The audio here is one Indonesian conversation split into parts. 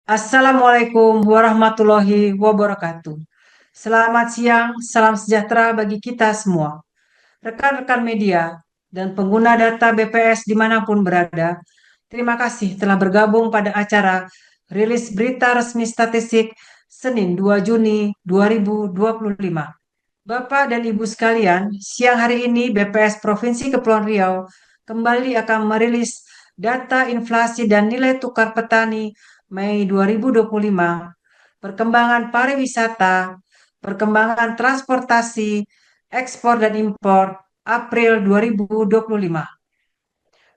Assalamualaikum warahmatullahi wabarakatuh. Selamat siang, salam sejahtera bagi kita semua. Rekan-rekan media dan pengguna data BPS dimanapun berada, terima kasih telah bergabung pada acara rilis berita resmi statistik Senin 2 Juni 2025. Bapak dan Ibu sekalian, siang hari ini BPS Provinsi Kepulauan Riau kembali akan merilis data inflasi dan nilai tukar petani Mei 2025, perkembangan pariwisata, perkembangan transportasi, ekspor dan impor April 2025.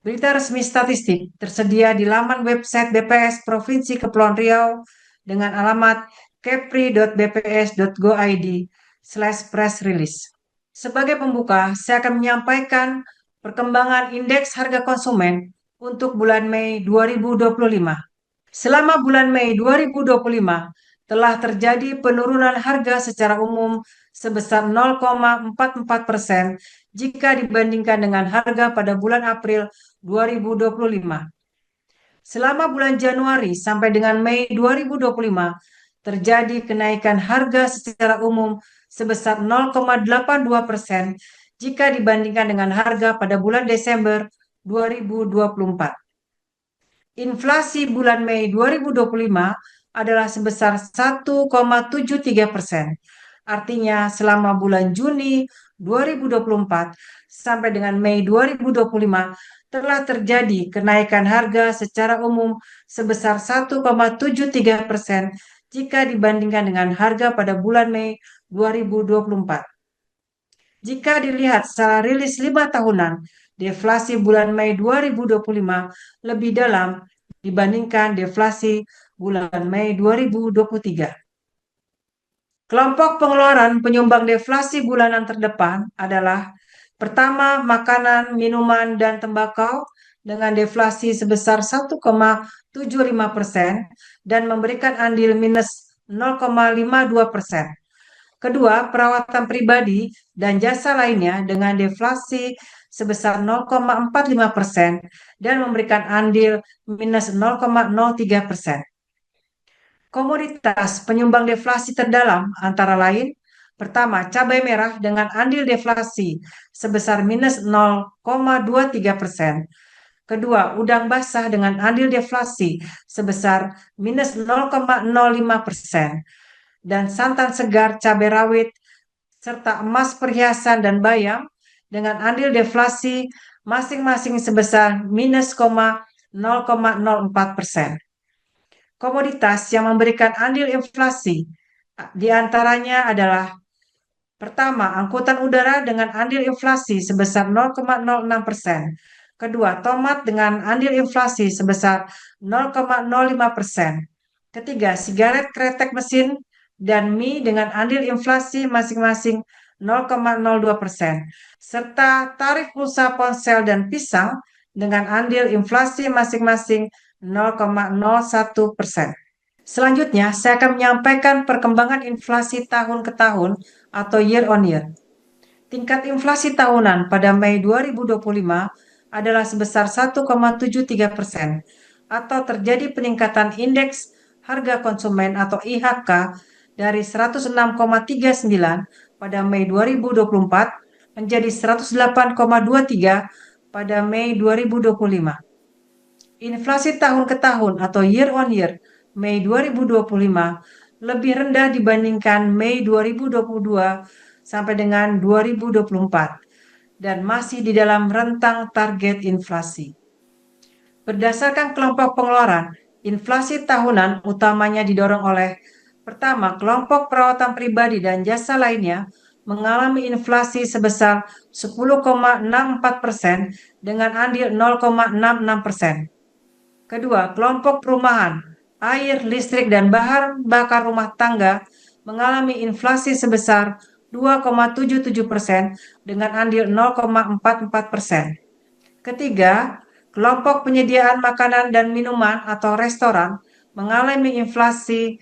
Berita resmi statistik tersedia di laman website BPS Provinsi Kepulauan Riau dengan alamat kepri.bps.go.id/press release. Sebagai pembuka, saya akan menyampaikan perkembangan indeks harga konsumen untuk bulan Mei 2025. Selama bulan Mei 2025, telah terjadi penurunan harga secara umum sebesar 0,44% jika dibandingkan dengan harga pada bulan April 2025. Selama bulan Januari sampai dengan Mei 2025, terjadi kenaikan harga secara umum sebesar 0,82% jika dibandingkan dengan harga pada bulan Desember 2024. Inflasi bulan Mei 2025 adalah sebesar 1,73%. Artinya selama bulan Juni 2024 sampai dengan Mei 2025 telah terjadi kenaikan harga secara umum sebesar 1,73% jika dibandingkan dengan harga pada bulan Mei 2024. Jika dilihat secara rilis 5 tahunan, deflasi bulan Mei 2025 lebih dalam dibandingkan deflasi bulan Mei 2023. Kelompok pengeluaran penyumbang deflasi bulanan terdepan adalah pertama, makanan, minuman, dan tembakau dengan deflasi sebesar 1,75% dan memberikan andil minus 0,52%. Kedua, perawatan pribadi dan jasa lainnya dengan deflasi sebesar 0,45% dan memberikan andil minus 0,03%. Komoditas penyumbang deflasi terdalam antara lain, pertama, cabai merah dengan andil deflasi sebesar minus 0,23%. Kedua, udang basah dengan andil deflasi sebesar minus 0,05%. Dan santan segar, cabai rawit, serta emas perhiasan dan bayam dengan andil deflasi masing-masing sebesar minus 0,04%. Komoditas yang memberikan andil inflasi diantaranya adalah pertama, angkutan udara dengan andil inflasi sebesar 0,06%. Kedua, tomat dengan andil inflasi sebesar 0,05%. Ketiga, sigaret kretek mesin dan mie dengan andil inflasi masing-masing 0,02%, serta tarif pulsa ponsel dan pisang dengan andil inflasi masing-masing 0,01%. Selanjutnya, saya akan menyampaikan perkembangan inflasi tahun ke tahun atau year on year. Tingkat inflasi tahunan pada Mei 2025 adalah sebesar 1,73% atau terjadi peningkatan indeks harga konsumen atau IHK dari 106,39 pada Mei 2024 menjadi 108,23 pada Mei 2025. Inflasi tahun ke tahun atau year on year Mei 2025 lebih rendah dibandingkan Mei 2022 sampai dengan 2024 dan masih di dalam rentang target inflasi. Berdasarkan kelompok pengeluaran, inflasi tahunan utamanya didorong oleh pertama, kelompok perawatan pribadi dan jasa lainnya mengalami inflasi sebesar 10,64% dengan andil 0,66%. Kedua, kelompok perumahan, air, listrik, dan bahan bakar rumah tangga mengalami inflasi sebesar 2,77% dengan andil 0,44%. Ketiga, kelompok penyediaan makanan dan minuman atau restoran mengalami inflasi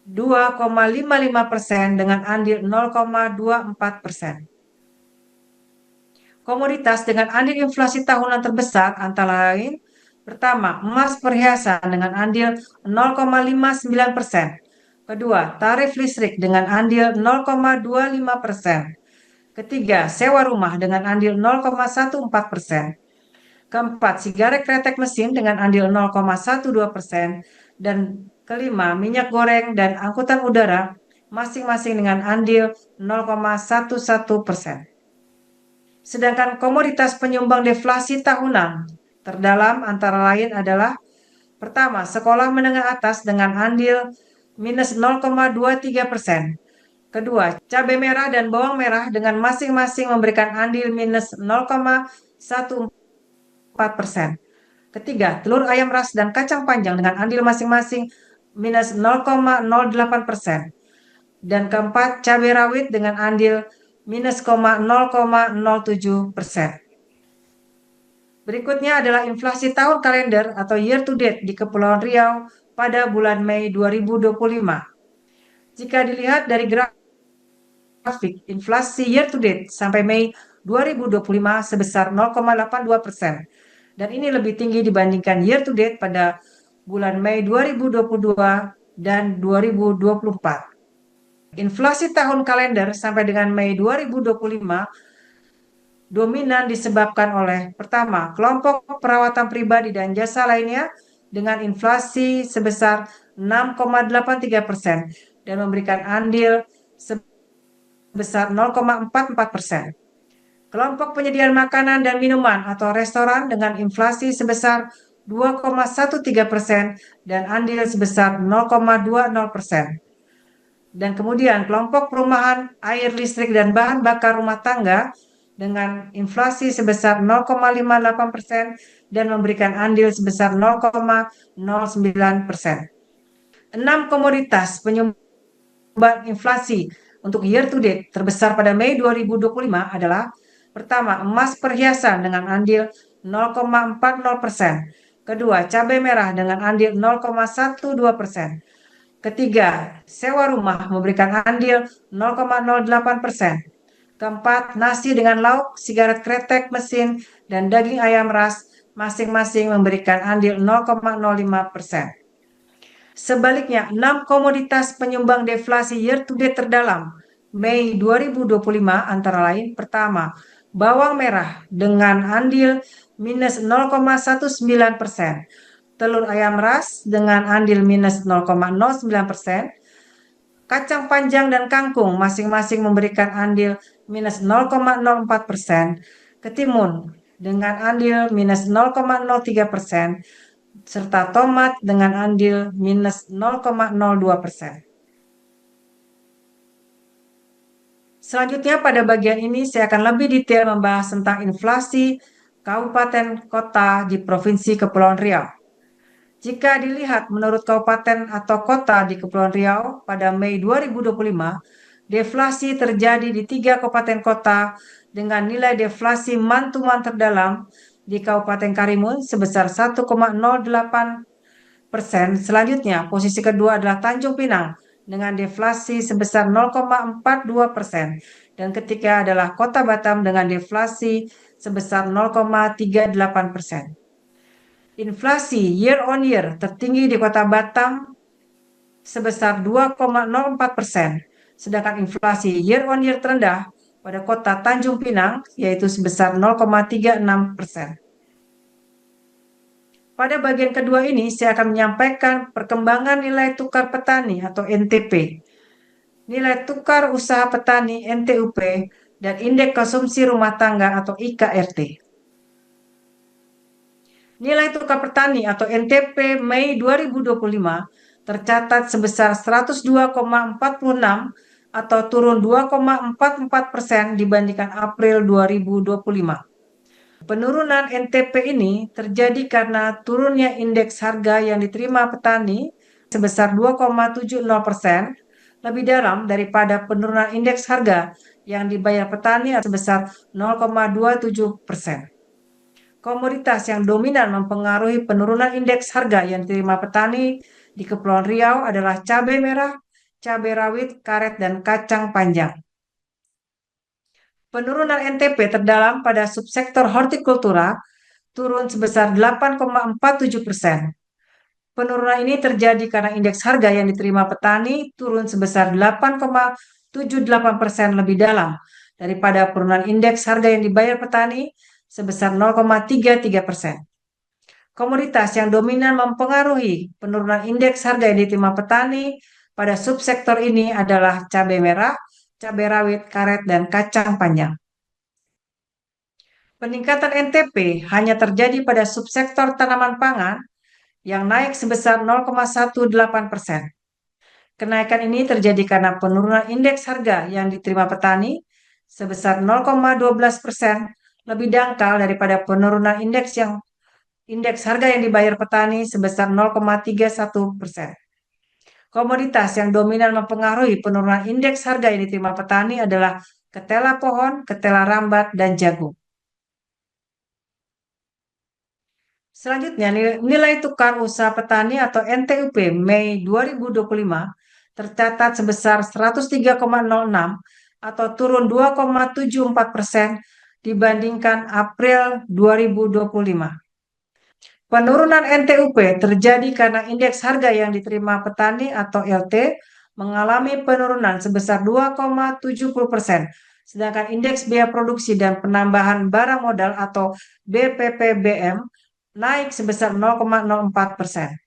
2,55% dengan andil 0,24%. Komoditas dengan andil inflasi tahunan terbesar antara lain Pertama, emas perhiasan dengan andil 0,59%. Kedua, tarif listrik dengan andil 0,25%. Ketiga, sewa rumah dengan andil 0,14%. Keempat, sigaret kretek mesin dengan andil 0,12%. Dan kelima, minyak goreng dan angkutan udara masing-masing dengan andil 0,11%. Sedangkan komoditas penyumbang deflasi tahunan terdalam antara lain adalah: pertama, sekolah menengah atas dengan andil minus 0,23%. Kedua, cabai merah dan bawang merah dengan masing-masing memberikan andil minus 0,14%. Ketiga, telur ayam ras dan kacang panjang dengan andil masing-masing minus 0,08%. Dan keempat, cabai rawit dengan andil minus 0,07%. Berikutnya adalah inflasi tahun kalender atau year to date di Kepulauan Riau pada bulan Mei 2025. Jika dilihat dari grafik, inflasi year to date sampai Mei 2025 sebesar 0,82%. Dan ini lebih tinggi dibandingkan year to date pada bulan Mei 2022 dan 2024. Inflasi tahun kalender sampai dengan Mei 2025 dominan disebabkan oleh: pertama, kelompok perawatan pribadi dan jasa lainnya dengan inflasi sebesar 6,83% dan memberikan andil sebesar 0,44%. Kelompok penyediaan makanan dan minuman atau restoran dengan inflasi sebesar 2,13% dan andil sebesar 0,20%. Dan kemudian kelompok perumahan, air, listrik, dan bahan bakar rumah tangga dengan inflasi sebesar 0,58% dan memberikan andil sebesar 0,09%. 6 komoditas penyumbang inflasi untuk year to date terbesar pada Mei 2025 adalah: pertama, emas perhiasan dengan andil 0,40%. Kedua, cabai merah dengan andil 0,12%. Ketiga, sewa rumah memberikan andil 0,08%. Keempat, nasi dengan lauk, sigaret kretek mesin, dan daging ayam ras masing-masing memberikan andil 0,05%. Sebaliknya, 6 komoditas penyumbang deflasi year to date terdalam Mei 2025 antara lain: pertama, bawang merah dengan andil minus 0,19%. Telur ayam ras dengan andil minus 0,09%. Kacang panjang dan kangkung masing-masing memberikan andil minus 0,04%, ketimun dengan andil minus 0,03%, serta tomat dengan andil minus 0,02%. Selanjutnya pada bagian ini saya akan lebih detail membahas tentang inflasi kabupaten kota di Provinsi Kepulauan Riau. Jika dilihat menurut kabupaten atau kota di Kepulauan Riau pada Mei 2025, deflasi terjadi di 3 kabupaten kota dengan nilai deflasi month-to-month terdalam di Kabupaten Karimun sebesar 1,08%. Selanjutnya, posisi kedua adalah Tanjung Pinang dengan deflasi sebesar 0,42%. Dan ketiga adalah Kota Batam dengan deflasi sebesar 0,38%. Inflasi year on year tertinggi di Kota Batam sebesar 2,04%, sedangkan inflasi year on year terendah pada Kota Tanjung Pinang yaitu sebesar 0,36%. Pada bagian kedua ini saya akan menyampaikan perkembangan nilai tukar petani atau NTP, nilai tukar usaha petani NTUP, dan indeks konsumsi rumah tangga atau IKRT. Nilai tukar petani atau NTP Mei 2025 tercatat sebesar 102,46 atau turun 2,44% dibandingkan April 2025. Penurunan NTP ini terjadi karena turunnya indeks harga yang diterima petani sebesar 2,70%, lebih dalam daripada penurunan indeks harga yang dibayar petani sebesar 0,27%. Komoditas yang dominan mempengaruhi penurunan indeks harga yang diterima petani di Kepulauan Riau adalah cabai merah, cabai rawit, karet, dan kacang panjang. Penurunan NTP terdalam pada subsektor hortikultura turun sebesar 8,47%. Penurunan ini terjadi karena indeks harga yang diterima petani turun sebesar 8,78% lebih dalam daripada penurunan indeks harga yang dibayar petani sebesar 0,33%. Komoditas yang dominan mempengaruhi penurunan indeks harga yang diterima petani pada subsektor ini adalah cabai merah, cabai rawit, karet, dan kacang panjang. Peningkatan NTP hanya terjadi pada subsektor tanaman pangan yang naik sebesar 0,18%. Kenaikan ini terjadi karena penurunan indeks harga yang diterima petani sebesar 0,12% lebih dangkal daripada penurunan indeks harga yang dibayar petani sebesar 0,31%. Komoditas yang dominan mempengaruhi penurunan indeks harga yang diterima petani adalah ketela pohon, ketela rambat, dan jagung. Selanjutnya, nilai tukar usaha petani atau NTUP Mei 2025 tercatat sebesar 103,06 atau turun 2,74% dibandingkan April 2025. Penurunan NTUP terjadi karena indeks harga yang diterima petani atau LT mengalami penurunan sebesar 2,70%, sedangkan indeks biaya produksi dan penambahan barang modal atau BPPBM naik sebesar 0,04%.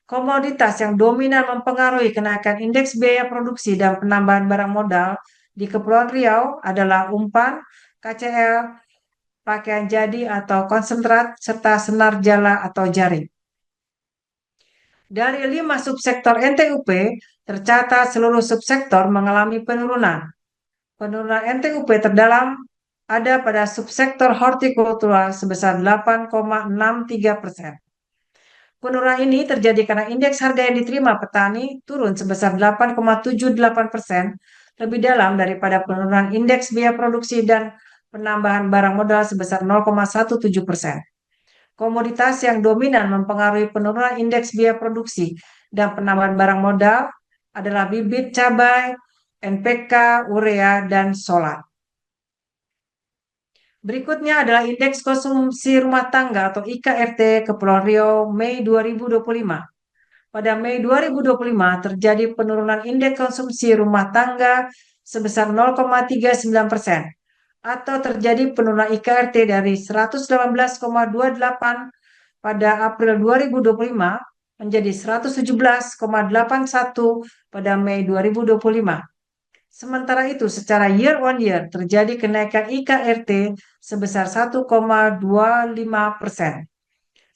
Komoditas yang dominan mempengaruhi kenaikan indeks biaya produksi dan penambahan barang modal di Kepulauan Riau adalah umpan, KCL, pakaian jadi atau konsentrat, serta senar jala atau jaring. Dari 5 subsektor NTUP, tercatat seluruh subsektor mengalami penurunan. Penurunan NTUP terdalam ada pada subsektor hortikultura sebesar 8,63%. Penurunan ini terjadi karena indeks harga yang diterima petani turun sebesar 8,78%, lebih dalam daripada penurunan indeks biaya produksi dan penambahan barang modal sebesar 0,17%. Komoditas yang dominan mempengaruhi penurunan indeks biaya produksi dan penambahan barang modal adalah bibit cabai, NPK, urea, dan solar. Berikutnya adalah indeks konsumsi rumah tangga atau IKRT Kepulauan Riau Mei 2025. Pada Mei 2025 terjadi penurunan indeks konsumsi rumah tangga sebesar 0,39%, atau terjadi penurunan IKRT dari 118,28 pada April 2025 menjadi 117,81 pada Mei 2025. Sementara itu, secara year on year terjadi kenaikan IKRT sebesar 1,25%.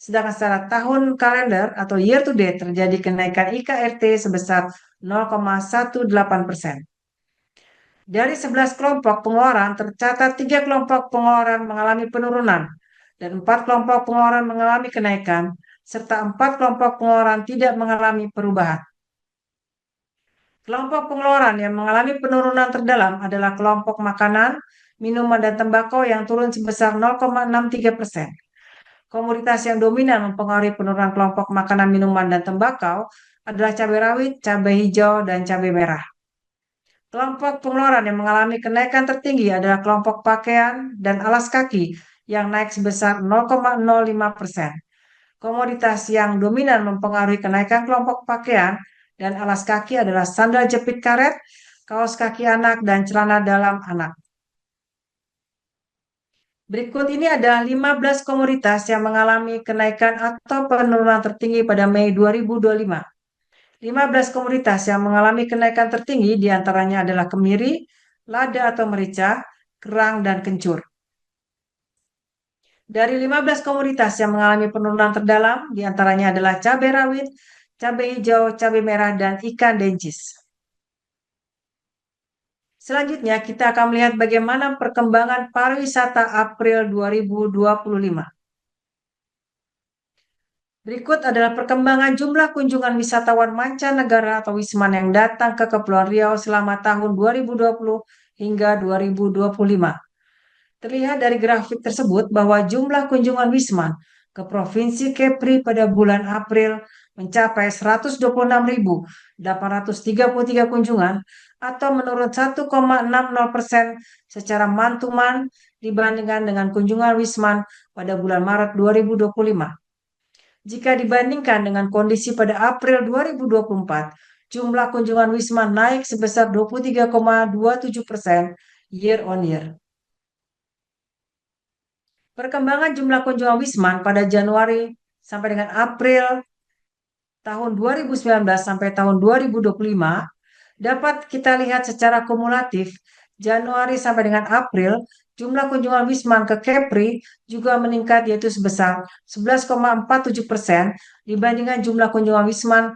Sedangkan secara tahun kalender atau year to date terjadi kenaikan IKRT sebesar 0,18%. Dari 11 kelompok pengeluaran, tercatat 3 kelompok pengeluaran mengalami penurunan dan 4 kelompok pengeluaran mengalami kenaikan, serta 4 kelompok pengeluaran tidak mengalami perubahan. Kelompok pengeluaran yang mengalami penurunan terdalam adalah kelompok makanan, minuman, dan tembakau yang turun sebesar 0,63%. Komoditas yang dominan mempengaruhi penurunan kelompok makanan, minuman, dan tembakau adalah cabai rawit, cabai hijau, dan cabai merah. Kelompok pengeluaran yang mengalami kenaikan tertinggi adalah kelompok pakaian dan alas kaki yang naik sebesar 0,05%. Komoditas yang dominan mempengaruhi kenaikan kelompok pakaian dan alas kaki adalah sandal jepit karet, kaos kaki anak, dan celana dalam anak. Berikut ini adalah 15 komoditas yang mengalami kenaikan atau penurunan tertinggi pada Mei 2025. 15 komoditas yang mengalami kenaikan tertinggi diantaranya adalah kemiri, lada atau merica, kerang, dan kencur. Dari 15 komoditas yang mengalami penurunan terdalam, diantaranya adalah cabai rawit, cabai hijau, cabai merah, dan ikan dencis. Selanjutnya, kita akan melihat bagaimana perkembangan pariwisata April 2025. Berikut adalah perkembangan jumlah kunjungan wisatawan mancanegara atau wisman yang datang ke Kepulauan Riau selama tahun 2020 hingga 2025. Terlihat dari grafik tersebut bahwa jumlah kunjungan wisman ke Provinsi Kepri pada bulan April mencapai 126.833 kunjungan atau menurun 1,60% secara month-to-month dibandingkan dengan kunjungan Wisman pada bulan Maret 2025. Jika dibandingkan dengan kondisi pada April 2024, jumlah kunjungan Wisman naik sebesar 23,27% year on year. Perkembangan jumlah kunjungan Wisman pada Januari sampai dengan April tahun 2019 sampai tahun 2025 dapat kita lihat secara kumulatif Januari sampai dengan April jumlah kunjungan Wisman ke Kepri juga meningkat yaitu sebesar 11,47% dibandingkan jumlah kunjungan Wisman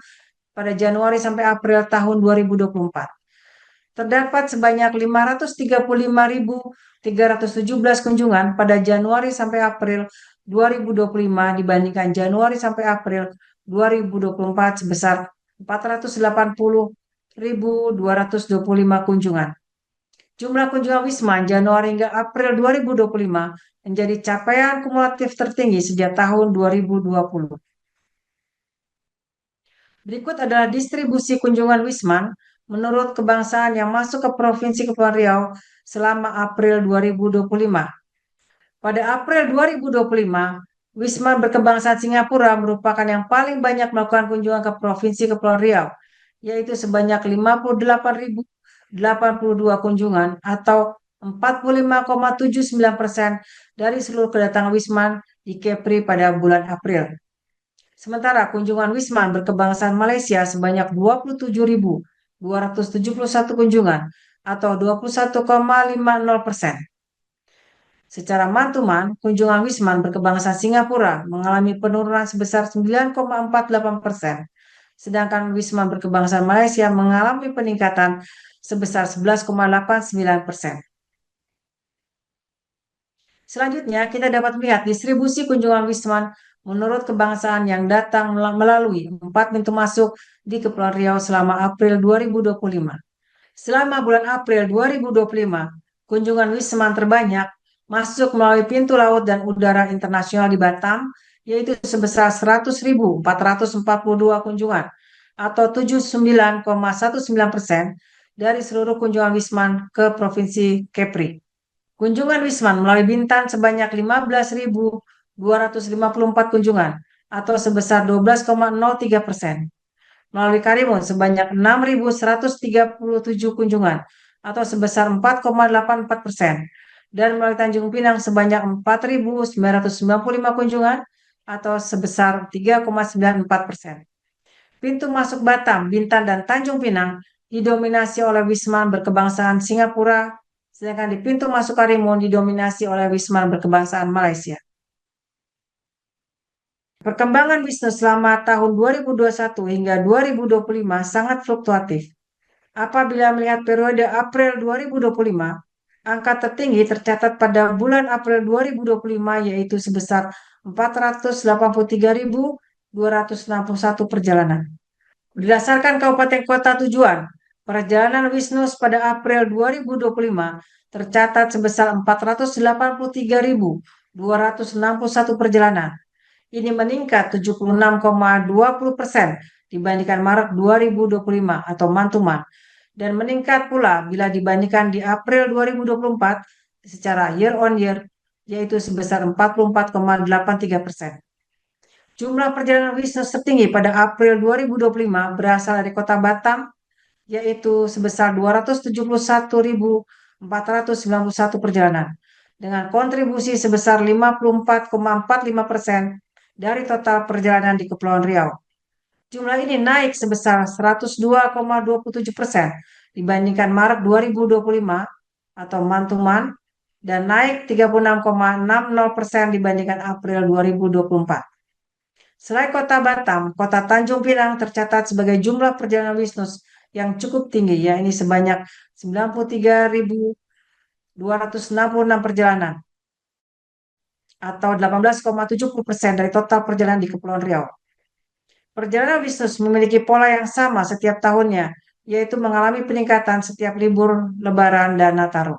pada Januari sampai April tahun 2024. Terdapat sebanyak 535.317 kunjungan pada Januari sampai April 2025 dibandingkan Januari sampai April 2024 sebesar 480.225 kunjungan. Jumlah kunjungan Wisman Januari hingga April 2025 menjadi capaian kumulatif tertinggi sejak tahun 2020. Berikut adalah distribusi kunjungan Wisman menurut kebangsaan yang masuk ke Provinsi Kepulauan Riau selama April 2025. Pada April 2025, Wisman berkebangsaan Singapura merupakan yang paling banyak melakukan kunjungan ke Provinsi Kepulauan Riau, yaitu sebanyak 58.082 kunjungan atau 45,79% dari seluruh kedatangan Wisman di Kepri pada bulan April. Sementara kunjungan Wisman berkebangsaan Malaysia sebanyak 27.271 kunjungan atau 21,50%. Secara month-to-month, kunjungan Wisman berkebangsaan Singapura mengalami penurunan sebesar 9,48%, sedangkan Wisman berkebangsaan Malaysia mengalami peningkatan sebesar 11,89%. Selanjutnya, kita dapat melihat distribusi kunjungan Wisman menurut kebangsaan yang datang melalui 4 pintu masuk di Kepulauan Riau selama April 2025. Selama bulan April 2025, kunjungan Wisman terbanyak masuk melalui pintu laut dan udara internasional di Batam, yaitu sebesar 100.442 kunjungan atau 79,19% dari seluruh kunjungan Wisman ke Provinsi Kepri. Kunjungan Wisman melalui Bintan sebanyak 15.254 kunjungan atau sebesar 12,03%. Melalui Karimun sebanyak 6.137 kunjungan atau sebesar 4,84%. Dan melalui Tanjung Pinang sebanyak 4.995 kunjungan atau sebesar 3,94%. Pintu masuk Batam, Bintan, dan Tanjung Pinang didominasi oleh Wisman berkebangsaan Singapura, sedangkan di pintu masuk Karimun didominasi oleh Wisman berkebangsaan Malaysia. Perkembangan bisnis selama tahun 2021 hingga 2025 sangat fluktuatif. Apabila melihat periode April 2025, angka tertinggi tercatat pada bulan April 2025 yaitu sebesar 483.261 perjalanan. Berdasarkan kabupaten kota tujuan, perjalanan Wisnus pada April 2025 tercatat sebesar 483.261 perjalanan. Ini meningkat 76,20% dibandingkan Maret 2025 atau month-to-month dan meningkat pula bila dibandingkan di April 2024 secara year on year yaitu sebesar 44,83%. Jumlah perjalanan bisnis tertinggi pada April 2025 berasal dari kota Batam yaitu sebesar 271.491 perjalanan dengan kontribusi sebesar 54,45% dari total perjalanan di Kepulauan Riau. Jumlah ini naik sebesar 102,27% dibandingkan Maret 2025 atau month-to-month dan naik 36,60% dibandingkan April 2024. Selain kota Batam, kota Tanjung Pinang tercatat sebagai jumlah perjalanan bisnis yang cukup tinggi, yakni sebanyak 93.266 perjalanan atau 18,70% dari total perjalanan di Kepulauan Riau. Perjalanan bisnis memiliki pola yang sama setiap tahunnya, yaitu mengalami peningkatan setiap libur Lebaran dan Nataru.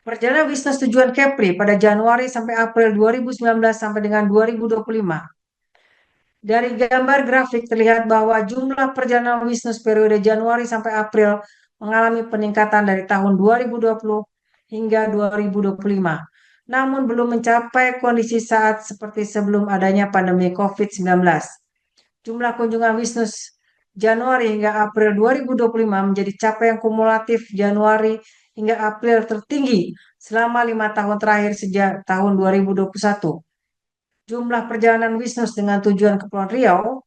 Perjalanan bisnis tujuan Kepri pada Januari sampai April 2019 sampai dengan 2025. Dari gambar grafik terlihat bahwa jumlah perjalanan bisnis periode Januari sampai April mengalami peningkatan dari tahun 2020 hingga 2025, namun belum mencapai kondisi saat seperti sebelum adanya pandemi COVID-19. Jumlah kunjungan bisnis Januari hingga April 2025 menjadi capaian kumulatif Januari hingga April tertinggi selama 5 tahun terakhir sejak tahun 2021. Jumlah perjalanan bisnis dengan tujuan Kepulauan Riau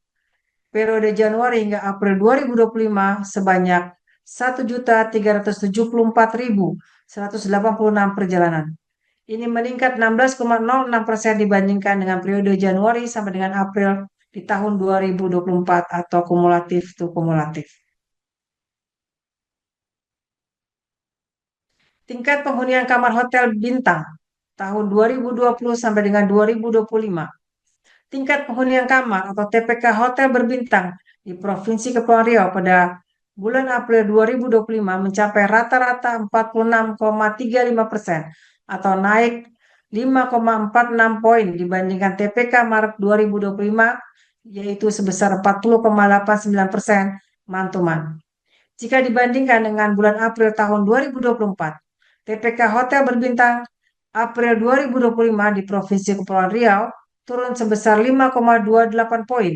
periode Januari hingga April 2025 sebanyak 1.374.186 perjalanan. Ini meningkat 16,06% dibandingkan dengan periode Januari sampai dengan April di tahun 2024 atau kumulatif to kumulatif. Tingkat penghunian kamar hotel bintang tahun 2020 sampai dengan 2025. Tingkat penghunian kamar atau TPK hotel berbintang di Provinsi Kepulauan Riau pada bulan April 2025 mencapai rata-rata 46,35% atau naik 5,46 poin dibandingkan TPK Maret 2025 yaitu sebesar 40,89% mantuman. Jika dibandingkan dengan bulan April tahun 2024, TPK hotel berbintang April 2025 di Provinsi Kepulauan Riau turun sebesar 5,28 poin.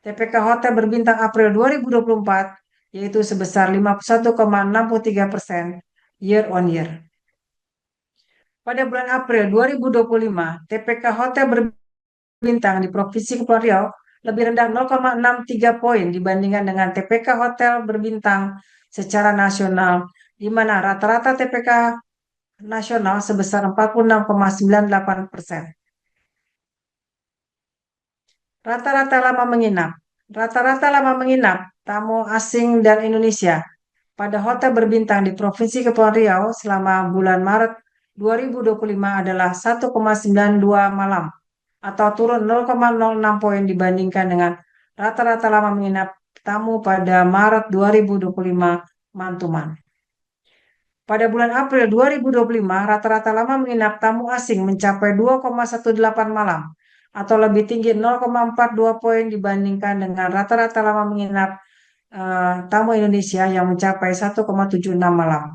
TPK hotel berbintang April 2024 yaitu sebesar 51,63% year on year. Pada bulan April 2025, TPK hotel berbintang di Provinsi Kepulauan Riau lebih rendah 0,63 poin dibandingkan dengan TPK hotel berbintang secara nasional, di mana rata-rata TPK nasional sebesar 46,98%. Rata-rata lama menginap. Rata-rata lama menginap tamu asing dan Indonesia pada hotel berbintang di Provinsi Kepulauan Riau selama bulan Maret 2025 adalah 1,92 malam atau turun 0,06 poin dibandingkan dengan rata-rata lama menginap tamu pada Maret 2025 mantuman. Pada bulan April 2025, rata-rata lama menginap tamu asing mencapai 2,18 malam atau lebih tinggi 0,42 poin dibandingkan dengan rata-rata lama menginap tamu Indonesia yang mencapai 1,76 malam.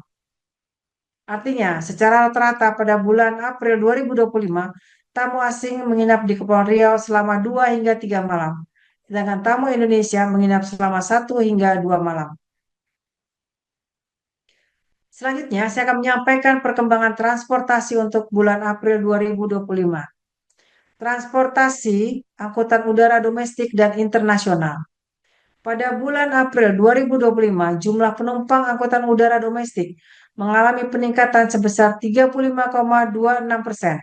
Artinya, secara rata-rata pada bulan April 2025, tamu asing menginap di Kepulauan Riau selama 2 hingga 3 malam, sedangkan tamu Indonesia menginap selama 1 hingga 2 malam. Selanjutnya, saya akan menyampaikan perkembangan transportasi untuk bulan April 2025. Transportasi angkutan udara domestik dan internasional. Pada bulan April 2025, jumlah penumpang angkutan udara domestik mengalami peningkatan sebesar 35,26%.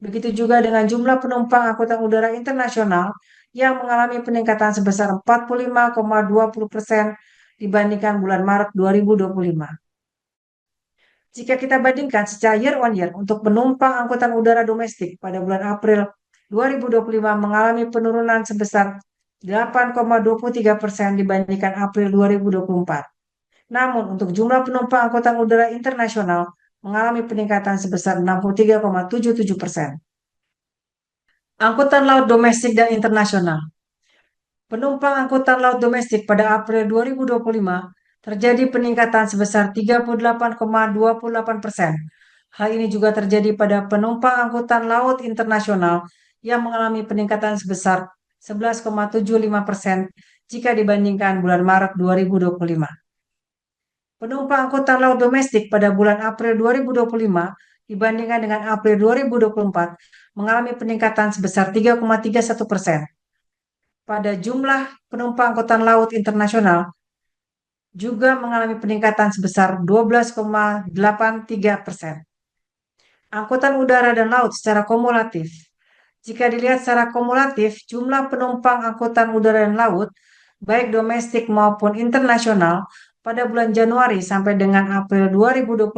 Begitu juga dengan jumlah penumpang angkutan udara internasional yang mengalami peningkatan sebesar 45,20% dibandingkan bulan Maret 2025. Jika kita bandingkan secara year on year untuk penumpang angkutan udara domestik pada bulan April 2025 mengalami penurunan sebesar 8,23% dibandingkan April 2024. Namun untuk jumlah penumpang angkutan udara internasional mengalami peningkatan sebesar 63,77%. Angkutan laut domestik dan internasional. Penumpang angkutan laut domestik pada April 2025 terjadi peningkatan sebesar 38,28%. Hal ini juga terjadi pada penumpang angkutan laut internasional yang mengalami peningkatan sebesar 11,75% jika dibandingkan bulan Maret 2025. Penumpang angkutan laut domestik pada bulan April 2025 dibandingkan dengan April 2024 mengalami peningkatan sebesar 3,31%. Pada jumlah penumpang angkutan laut internasional juga mengalami peningkatan sebesar 12,83%. Angkutan udara dan laut secara kumulatif. Jika dilihat secara kumulatif, jumlah penumpang angkutan udara dan laut, baik domestik maupun internasional, pada bulan Januari sampai dengan April 2025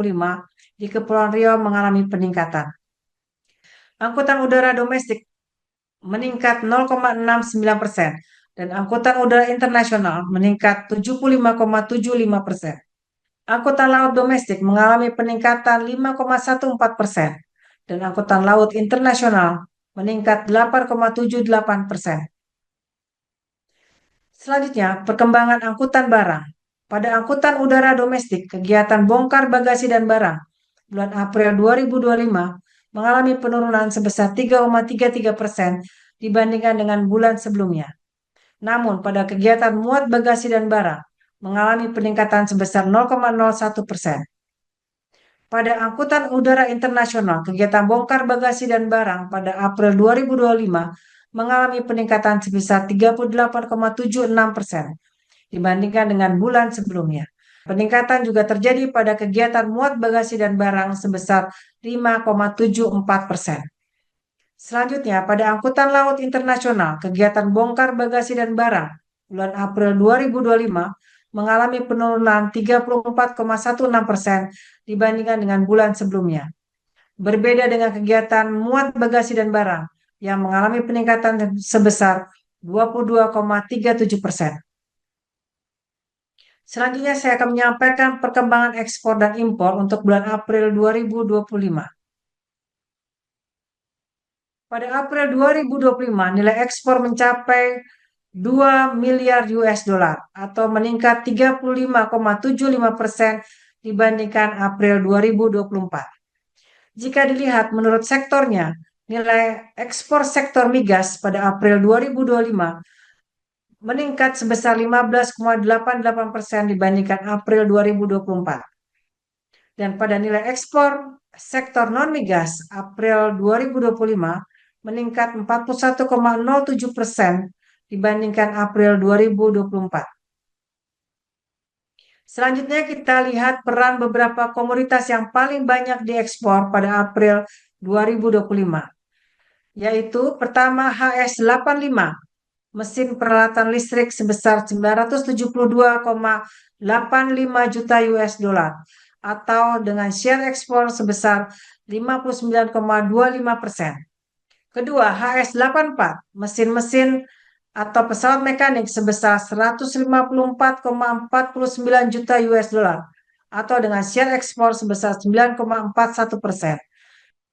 di Kepulauan Riau mengalami peningkatan. Angkutan udara domestik meningkat 0,69% dan angkutan udara internasional meningkat 75,75%. Angkutan laut domestik mengalami peningkatan 5,14% dan angkutan laut internasional meningkat 8,78%. Selanjutnya, perkembangan angkutan barang. Pada angkutan udara domestik, kegiatan bongkar bagasi dan barang bulan April 2025 mengalami penurunan sebesar 3,33% dibandingkan dengan bulan sebelumnya. Namun, pada kegiatan muat bagasi dan barang mengalami peningkatan sebesar 0,01%. Pada angkutan udara internasional, kegiatan bongkar bagasi dan barang pada April 2025 mengalami peningkatan sebesar 38,76% dibandingkan dengan bulan sebelumnya. Peningkatan juga terjadi pada kegiatan muat bagasi dan barang sebesar 5,74%. Selanjutnya, pada angkutan laut internasional, kegiatan bongkar bagasi dan barang bulan April 2025 mengalami penurunan 34,16% dibandingkan dengan bulan sebelumnya. Berbeda dengan kegiatan muat bagasi dan barang yang mengalami peningkatan sebesar 22,37%. Selanjutnya saya akan menyampaikan perkembangan ekspor dan impor untuk bulan April 2025. Pada April 2025, nilai ekspor mencapai 2 miliar US dollar atau meningkat 35,75% dibandingkan April 2024. Jika dilihat menurut sektornya, nilai ekspor sektor migas pada April 2025 meningkat sebesar 15,88% dibandingkan April 2024. Dan pada nilai ekspor sektor non-migas April 2025 meningkat 41,07% dibandingkan April 2024. Selanjutnya kita lihat peran beberapa komoditas yang paling banyak diekspor pada April 2025, yaitu pertama HS85, mesin peralatan listrik sebesar 972,85 juta US dollar atau dengan share ekspor sebesar 59,25%. Kedua, HS84, mesin-mesin atau pesawat mekanik sebesar 154,49 juta US dollar atau dengan share ekspor sebesar 9,41%.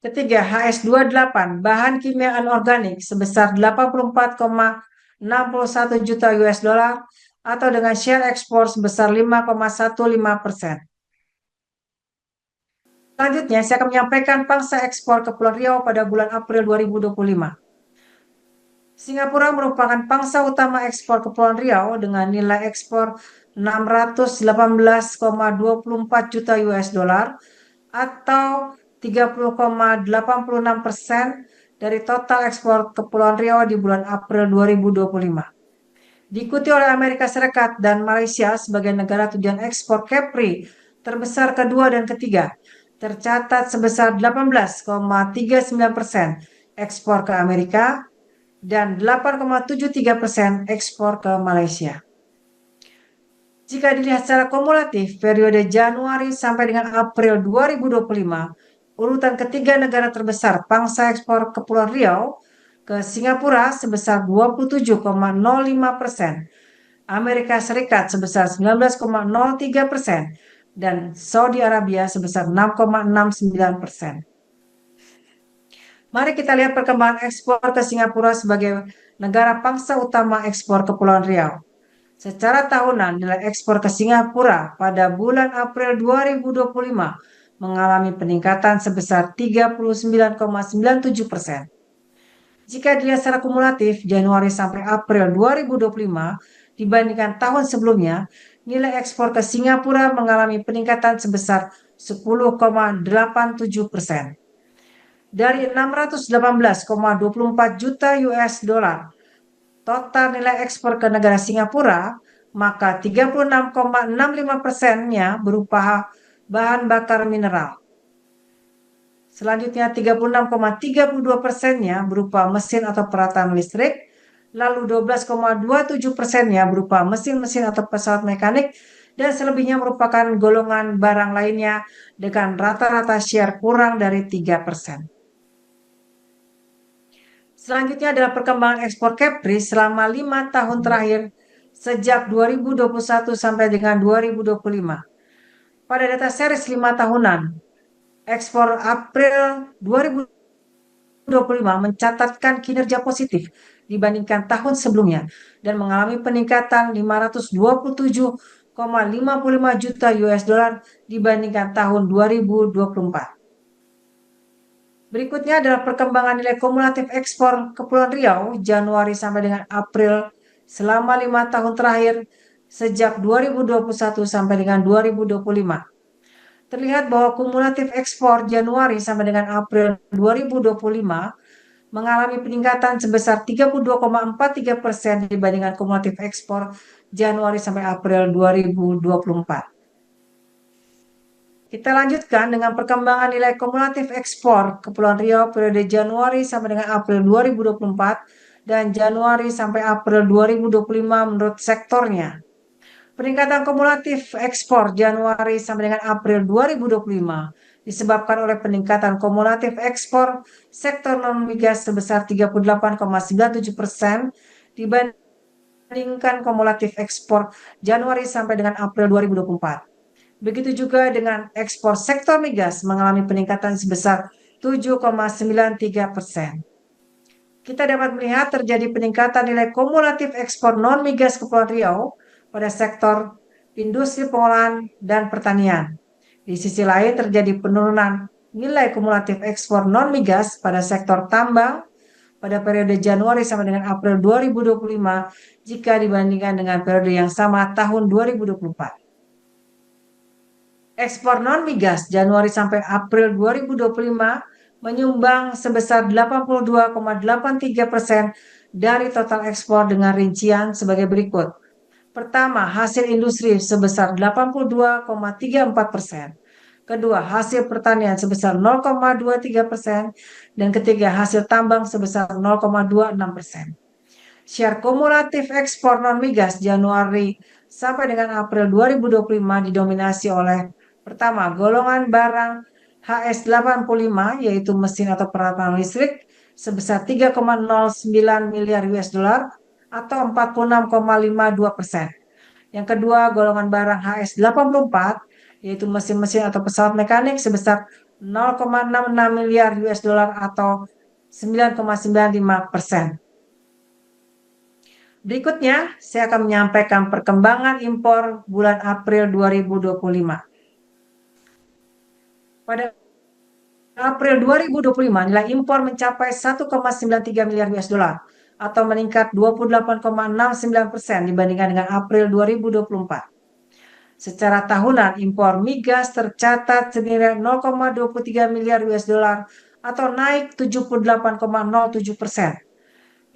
Ketiga, HS28, bahan kimia anorganik sebesar 84,61 juta US dollar atau dengan share ekspor sebesar 5,15%. Selanjutnya, saya akan menyampaikan pangsa ekspor ke Pulau Riau pada bulan April 2025. Singapura merupakan pangsa utama ekspor ke Pulau Riau dengan nilai ekspor 618,24 juta US dollar atau 30,86% dari total ekspor ke Pulau Riau di bulan April 2025. Diikuti oleh Amerika Serikat dan Malaysia sebagai negara tujuan ekspor Kepri terbesar kedua dan ketiga, tercatat sebesar 18,39% ekspor ke Amerika dan 8,73% ekspor ke Malaysia. Jika dilihat secara kumulatif periode Januari sampai dengan April 2025, urutan ketiga negara terbesar pangsa ekspor Kepulauan Riau ke Singapura sebesar 27,05%, Amerika Serikat sebesar 19,03%, dan Saudi Arabia sebesar 6,69%. Mari kita lihat perkembangan ekspor ke Singapura sebagai negara pangsa utama ekspor Kepulauan Riau. Secara tahunan, nilai ekspor ke Singapura pada bulan April 2025 mengalami peningkatan sebesar 39,97%. Jika dilihat secara kumulatif Januari sampai April 2025 dibandingkan tahun sebelumnya, nilai ekspor ke Singapura mengalami peningkatan sebesar 10,87%. Dari 618,24 juta US dollar total nilai ekspor ke negara Singapura, maka 36,65%-nya berupa bahan bakar mineral. Selanjutnya 36,32%-nya berupa mesin atau peralatan listrik, lalu 12,27%-nya berupa mesin-mesin atau pesawat mekanik, dan selebihnya merupakan golongan barang lainnya dengan rata-rata share kurang dari 3%. Selanjutnya adalah perkembangan ekspor Kepri selama 5 tahun terakhir sejak 2021 sampai dengan 2025. Pada data series 5 tahunan, ekspor April 2025 2025 mencatatkan kinerja positif dibandingkan tahun sebelumnya dan mengalami peningkatan 527,55 juta US dollar dibandingkan tahun 2024. Berikutnya adalah perkembangan nilai kumulatif ekspor Kepulauan Riau Januari sampai dengan April selama 5 tahun terakhir sejak 2021 sampai dengan 2025. Terlihat bahwa kumulatif ekspor Januari sampai dengan April 2025 mengalami peningkatan sebesar 32,43% dibandingkan kumulatif ekspor Januari sampai April 2024. Kita lanjutkan dengan perkembangan nilai kumulatif ekspor Kepulauan Riau periode Januari sampai dengan April 2024 dan Januari sampai April 2025 menurut sektornya. Peningkatan kumulatif ekspor Januari sampai dengan April 2025 disebabkan oleh peningkatan kumulatif ekspor sektor non-migas sebesar 38,97% dibandingkan kumulatif ekspor Januari sampai dengan April 2024. Begitu juga dengan ekspor sektor migas mengalami peningkatan sebesar 7,93%. Kita dapat melihat terjadi peningkatan nilai kumulatif ekspor non-migas Kepulauan Riau pada sektor industri pengolahan dan pertanian. Di sisi lain terjadi penurunan nilai kumulatif ekspor non-migas pada sektor tambang pada periode Januari sampai dengan April 2025 jika dibandingkan dengan periode yang sama tahun 2024. Ekspor non-migas Januari sampai April 2025 menyumbang sebesar 82,83% dari total ekspor dengan rincian sebagai berikut. Pertama, hasil industri sebesar 82,34%. Kedua, hasil pertanian sebesar 0,23%. Dan ketiga, hasil tambang sebesar 0,26%. Share kumulatif ekspor non-migas Januari sampai dengan April 2025 didominasi oleh pertama, golongan barang HS85 yaitu mesin atau peralatan listrik sebesar 3,09 miliar US dollar atau 46,52%. Yang kedua, golongan barang HS84 yaitu mesin-mesin atau pesawat mekanik sebesar 0,66 miliar US dollar atau 9,95%. Berikutnya, saya akan menyampaikan perkembangan impor bulan April 2025. Pada April 2025, nilai impor mencapai 1,93 miliar US dollar atau meningkat 28,69% dibandingkan dengan April 2024. Secara tahunan, impor migas tercatat senilai 0,23 miliar US dollar atau naik 78,07%.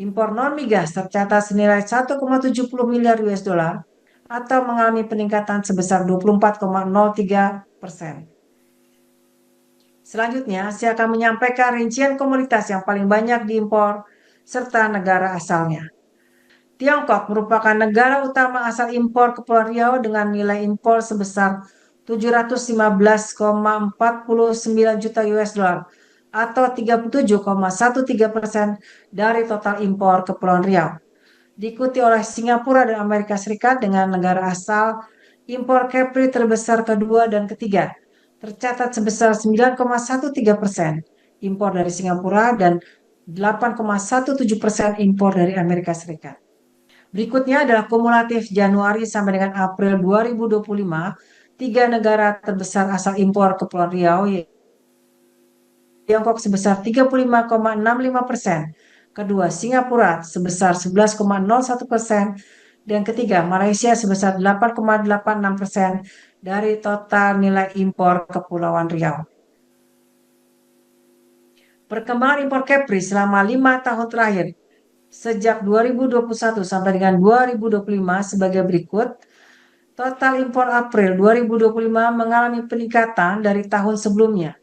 Impor non-migas tercatat senilai 1,70 miliar US dollar atau mengalami peningkatan sebesar 24,03%. Selanjutnya, saya akan menyampaikan rincian komoditas yang paling banyak diimpor serta negara asalnya. Tiongkok merupakan negara utama asal impor Kepulauan Riau dengan nilai impor sebesar 715,49 juta US dollar atau 37,13% dari total impor Kepulauan Riau. Diikuti oleh Singapura dan Amerika Serikat dengan negara asal impor Kepri terbesar kedua dan ketiga tercatat sebesar 9,13% impor dari Singapura dan 8,17% impor dari Amerika Serikat. Berikutnya adalah kumulatif Januari sampai dengan April 2025, tiga negara terbesar asal impor Kepulauan Riau, Tiongkok sebesar 35,65%, kedua Singapura sebesar 11,01%, dan ketiga Malaysia sebesar 8,86% dari total nilai impor Kepulauan Riau. Perkembangan impor Kepri selama 5 tahun terakhir sejak 2021 sampai dengan 2025 sebagai berikut. Total impor April 2025 mengalami peningkatan dari tahun sebelumnya.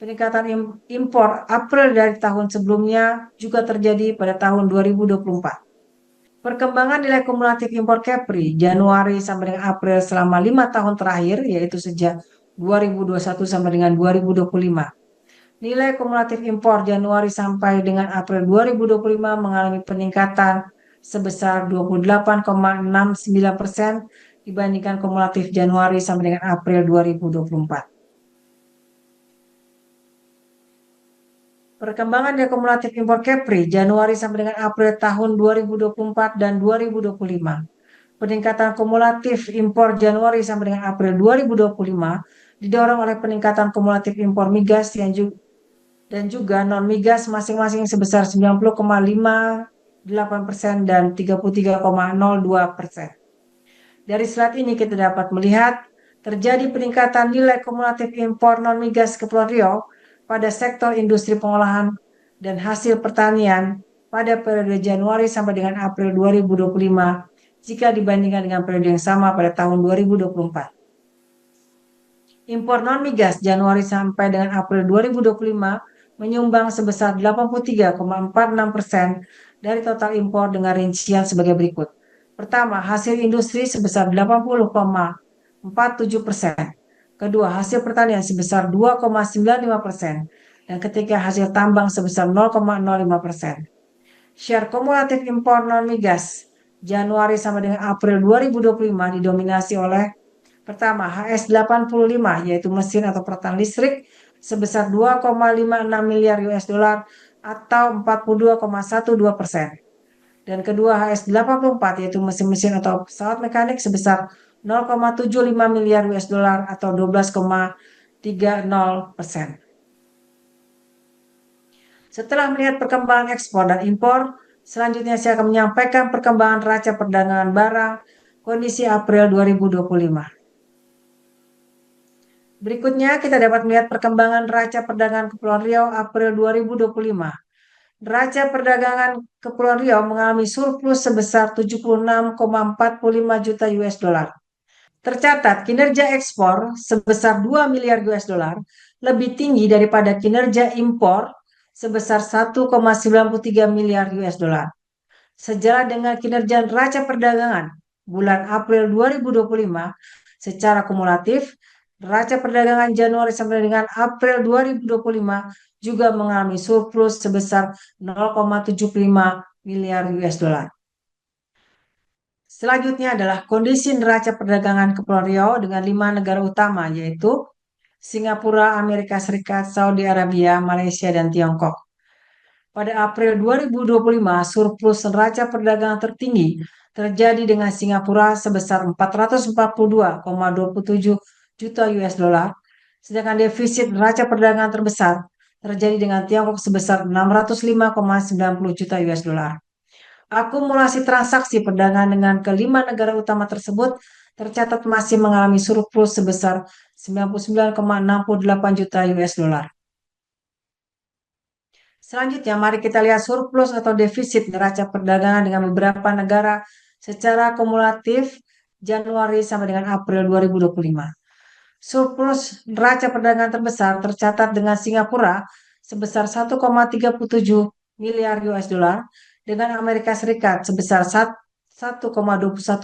Peningkatan impor April dari tahun sebelumnya juga terjadi pada tahun 2024. Perkembangan nilai kumulatif impor Kepri Januari sampai dengan April selama 5 tahun terakhir, yaitu sejak 2021 sampai dengan 2025. Nilai kumulatif impor Januari sampai dengan April 2025 mengalami peningkatan sebesar 28,69% dibandingkan kumulatif Januari sampai dengan April 2024. Perkembangan akumulatif impor Kepri Januari sampai dengan April tahun 2024 dan 2025. Peningkatan kumulatif impor Januari sampai dengan April 2025 didorong oleh peningkatan kumulatif impor migas dan juga non-migas masing-masing sebesar 90,58% dan 33,02%. Dari slide ini kita dapat melihat terjadi peningkatan nilai kumulatif impor non-migas Kepulauan Riau pada sektor industri pengolahan dan hasil pertanian pada periode Januari sampai dengan April 2025 jika dibandingkan dengan periode yang sama pada tahun 2024. Impor non-migas Januari sampai dengan April 2025 menyumbang sebesar 83,46% dari total impor dengan rincian sebagai berikut. Pertama, hasil industri sebesar 80,47%. Kedua, hasil pertanian sebesar 2,95%. Dan ketiga, hasil tambang sebesar 0,05%. Share kumulatif impor non-migas Januari sampai dengan April 2025 didominasi oleh pertama, HS85 yaitu mesin atau peralatan listrik sebesar 2,56 miliar US dollar atau 42,12%. Dan kedua, HS84 yaitu mesin-mesin atau pesawat mekanik sebesar 0,75 miliar US dollar atau 12,30%. Setelah melihat perkembangan ekspor dan impor, selanjutnya saya akan menyampaikan perkembangan neraca perdagangan barang kondisi April 2025. Berikutnya kita dapat melihat perkembangan neraca perdagangan Kepulauan Riau April 2025. Neraca perdagangan Kepulauan Riau mengalami surplus sebesar 76,45 juta US dollar. Tercatat kinerja ekspor sebesar 2 miliar US dollar lebih tinggi daripada kinerja impor sebesar 1,93 miliar US dollar. Sejalan dengan kinerja neraca perdagangan bulan April 2025 secara kumulatif, neraca perdagangan Januari sampai dengan April 2025 juga mengalami surplus sebesar 0,75 miliar US dollar. Selanjutnya adalah kondisi neraca perdagangan Kepulauan Riau dengan 5 negara utama yaitu Singapura, Amerika Serikat, Saudi Arabia, Malaysia, dan Tiongkok. Pada April 2025, surplus neraca perdagangan tertinggi terjadi dengan Singapura sebesar 442,27 juta US dollar, sedangkan defisit neraca perdagangan terbesar terjadi dengan Tiongkok sebesar 605,90 juta US dollar. Akumulasi transaksi perdagangan dengan kelima negara utama tersebut tercatat masih mengalami surplus sebesar 99,68 juta US dollar. Selanjutnya, mari kita lihat surplus atau defisit neraca perdagangan dengan beberapa negara secara kumulatif Januari sampai dengan April 2025. Surplus neraca perdagangan terbesar tercatat dengan Singapura sebesar 1,37 miliar US dollar, dengan Amerika Serikat sebesar 1,21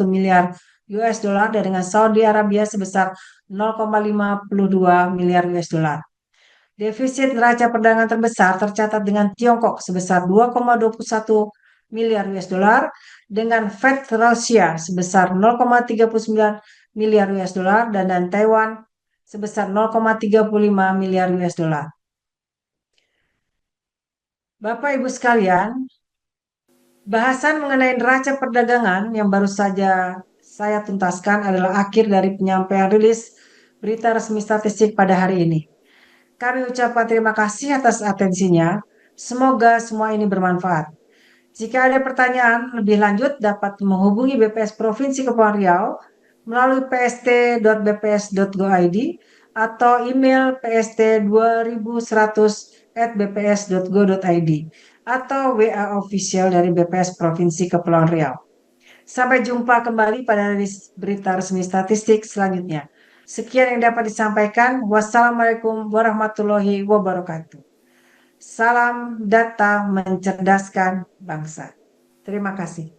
miliar US dollar dan dengan Saudi Arabia sebesar 0,52 miliar US dollar. Defisit neraca perdagangan terbesar tercatat dengan Tiongkok sebesar 2,21 miliar US dollar, dengan Fed Rusia sebesar 0,39 miliar US dollar dan Taiwan sebesar 0,35 miliar US dollar. Bapak Ibu sekalian, bahasan mengenai neraca perdagangan yang baru saja saya tuntaskan adalah akhir dari penyampaian rilis berita resmi statistik pada hari ini. Kami ucapkan terima kasih atas atensinya. Semoga semua ini bermanfaat. Jika ada pertanyaan lebih lanjut dapat menghubungi BPS Provinsi Kepulauan Riau melalui pst.bps.go.id atau email pst2100@bps.go.id atau WA official dari BPS Provinsi Kepulauan Riau. Sampai jumpa kembali pada berita resmi statistik selanjutnya. Sekian yang dapat disampaikan. Wassalamualaikum warahmatullahi wabarakatuh. Salam data mencerdaskan bangsa. Terima kasih.